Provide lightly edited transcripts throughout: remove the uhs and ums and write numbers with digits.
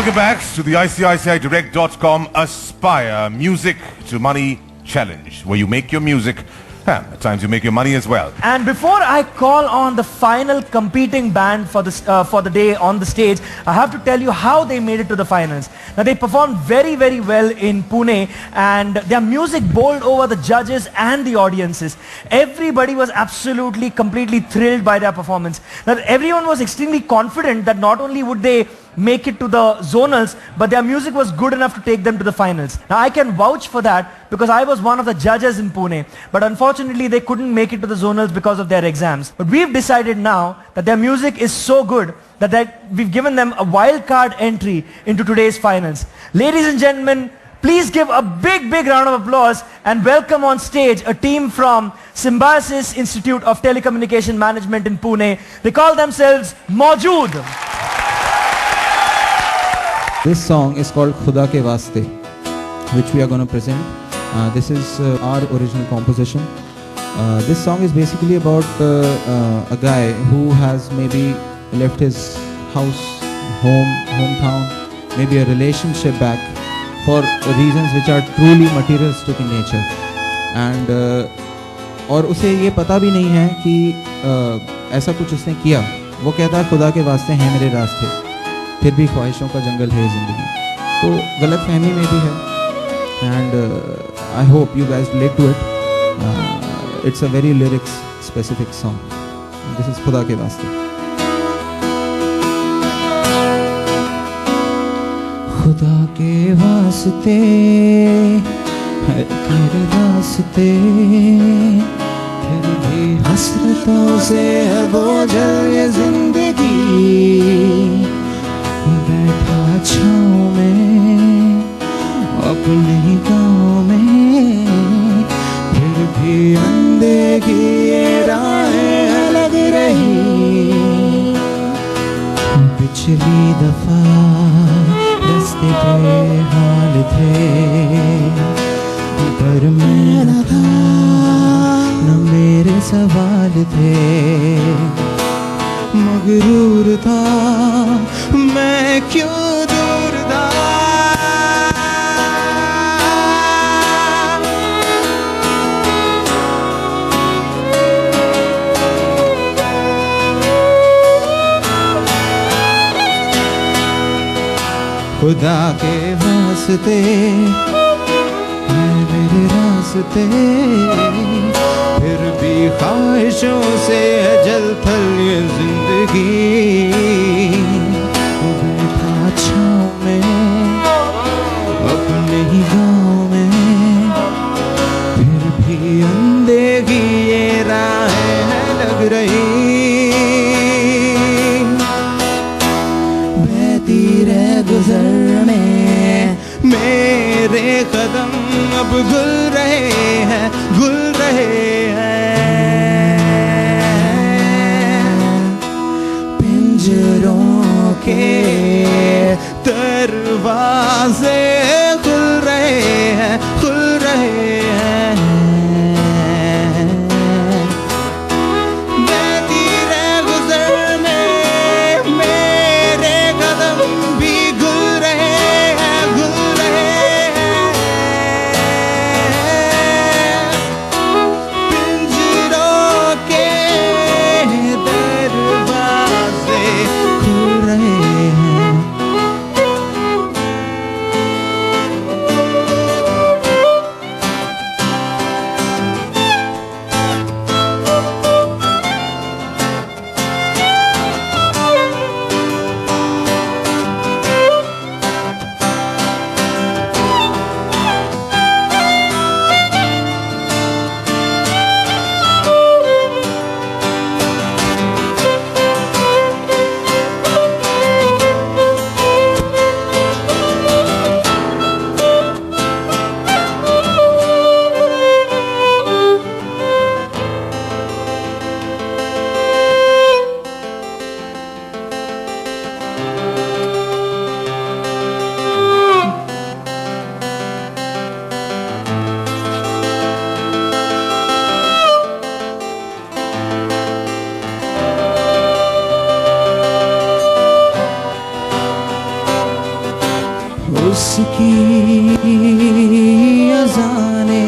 Welcome back to the ICICIdirect.com Aspire Music to Money Challenge, where you make your music, at times you make your money as well. And before I call on the final competing band for the day on the stage, I have to tell you how they made it to the finals. Now they performed very, very well in Pune, and their music bowled over the judges and the audiences. Everybody was absolutely, completely thrilled by their performance. Now everyone was extremely confident that not only would they make it to the zonals, but their music was good enough to take them to the finals. Now I can vouch for that because I was one of the judges in Pune, but unfortunately they couldn't make it to the zonals because of their exams. But we've decided now that their music is so good that we've given them a wild card entry into today's finals. Ladies and gentlemen, please give a big, big round of applause and welcome on stage a team from Symbiosis Institute of Telecommunication Management in Pune. They call themselves Maujood. This song is called Khuda Ke Waaste, which we are going to present. This is our original composition. This song is basically about a guy who has maybe left his house, hometown, maybe a relationship back for reasons which are truly materialistic in nature. And और उसे ये पता भी नहीं है कि ऐसा कुछ उसने किया. वो कहता है खुदा के वास्ते हैं मेरे रास्ते, फिर भी ख्वाहिशों का जंगल है ज़िंदगी. तो गलत फहमी में भी है. And I hope you guys relate to it. It's a very lyrics specific song. This is खुदा के वास्ते. खुदा के वास्ते मेरे रास्ते, फिर भी हसरतों से है बोझल ये जिंदगी. बैठा छाँव में अपने ही गाँव में, फिर भी अंधेरी ये राहें लग रही. पिछली दफा रास्ते पे हाल थे, पर मैं न था न मेरे सवाल थे. मगरूर था मैं क्यों दूर था. खुदा के वास्ते मेरे रास्ते, फिर भी ख्वाहिशों से जल थल ये जिंदगी. बैठा छाँव में अपने ही गाँव में, फिर भी अंधेरी ये राहें लग रही. बहती रह गुजर में मेरे कदम अब घुल रहे हैं, घुल रहे हैं. पिंजरों के दरवाजे खुल रहे हैं, खुल रहे हैं. बहती रह गुजर में मेरे कदम भी घुल रहे हैं, घुल रहे हैं. पिंजरों के दरवाजे खुल रहे हैं. उसकी अज़ाने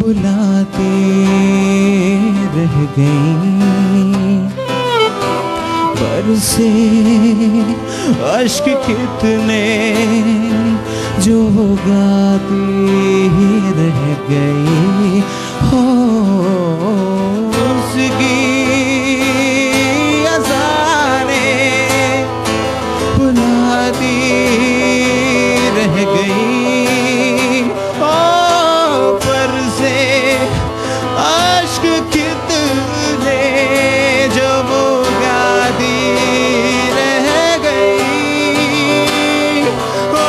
बुलाते रह गई, बरसे अश्क कितने जो वो गाती ही रह गई। हो उसकी अज़ाने बुलाती रह गई, ओ पर से अश्क कितने जो वो गाती रह गई। ओ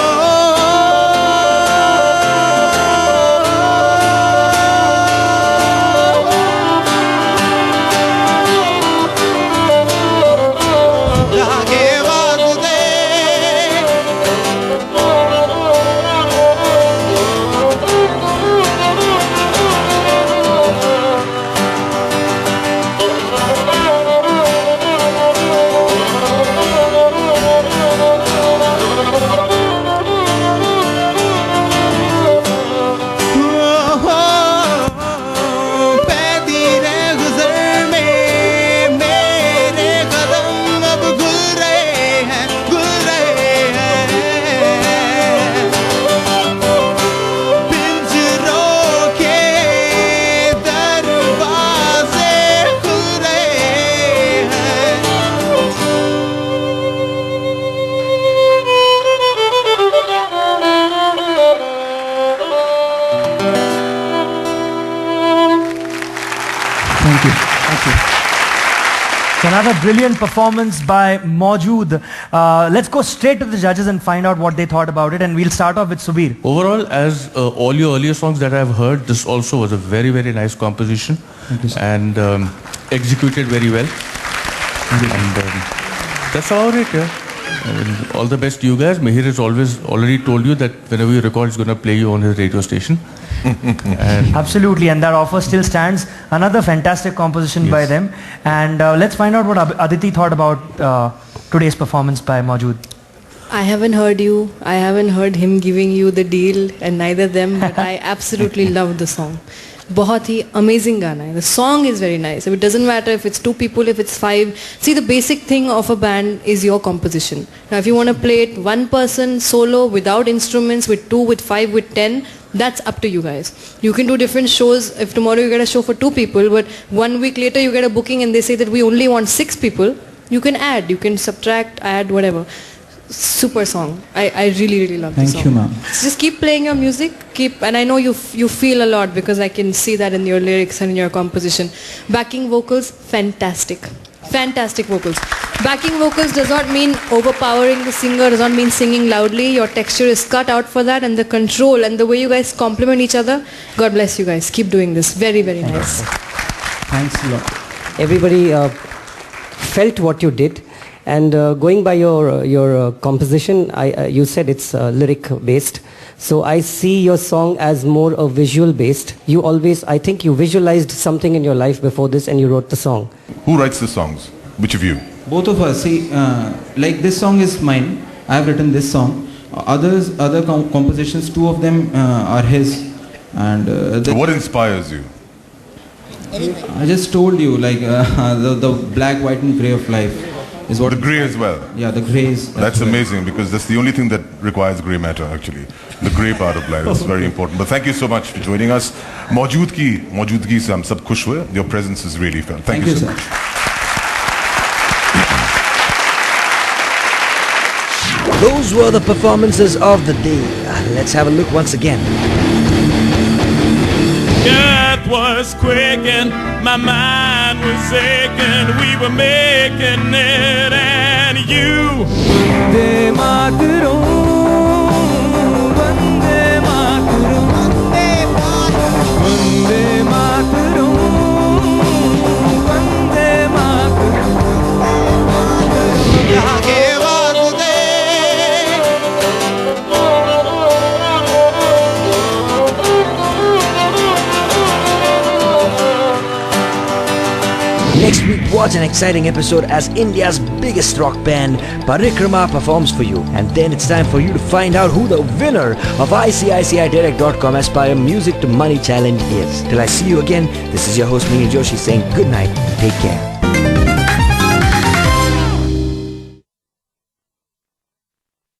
आगे वास्ते पैदीरे गुज़र में मेरे कदम अब घुल रहे हैं, घुल रहे हैं। पिंजरों के दरवाजे खुल रहे हैं। Thank you. Thank you. So another brilliant performance by Maujood. Let's go straight to the judges and find out what they thought about it, and we'll start off with Subir. Overall, as all your earlier songs that I've heard, this also was a very, very nice composition and executed very well. And that's about it, yeah. And all the best to you guys. Mihir has already told you that whenever you record, he's going to play you on his radio station. And Absolutely, and that offer still stands. Another fantastic composition by them. And let's find out what Aditi thought about today's performance by Maujood. I haven't heard you. I haven't heard him giving you the deal, and neither them. But I absolutely loved the song. बहुत ही amazing गाना है. The song is very nice. It doesn't matter if it's 2 people, if it's 5. See, the basic thing of a band is your composition. Now, if you want to play it 1 person solo without instruments, with 2, with 5, with 10, that's up to you guys. You can do different shows. If tomorrow you get a show for 2 people, but 1 week later you get a booking and they say that we only want 6 people, you can add, you can subtract, add, whatever. Super song. I really, really love the song. Thank you, ma'am. So just keep playing your music, and I know you feel a lot because I can see that in your lyrics and in your composition. Backing vocals, fantastic. Fantastic vocals. Backing vocals does not mean overpowering the singer, does not mean singing loudly. Your texture is cut out for that, and the control and the way you guys complement each other. God bless you guys. Keep doing this. Very, very nice. Thanks a lot. Everybody felt what you did, and going by your composition, you said it's lyric based. So I see your song as more a visual based. I think you visualized something in your life before this, and you wrote the song. Who writes the songs? Which of you? Both of us. See, like this song is mine. I have written this song. Other compositions, 2 of them are his. And So what inspires you? I just told you, like the black, white, and grey of life is what. The grey as well. Yeah, the greys. That's amazing, because that's the only thing that requires grey matter, actually. The grey part of life is very important. But thank you so much for joining us. मौजूदगी से हम सब खुश हुए. Your presence is really felt. Thank you so sir. much. Those were the performances of the day. Let's have a look once again. Earth was quaking, my mind was aching, we were making it, and you. Vande Mataram, Vande Mataram, Vande Mataram, Vande Mataram. आगे वास्ते Next week, what an exciting episode as India's biggest rock band, Parikrama, performs for you. And then it's time for you to find out who the winner of ICICIdirect.com Aspire Music to Money Challenge is. Till I see you again, this is your host Mini Joshi saying good night and take care.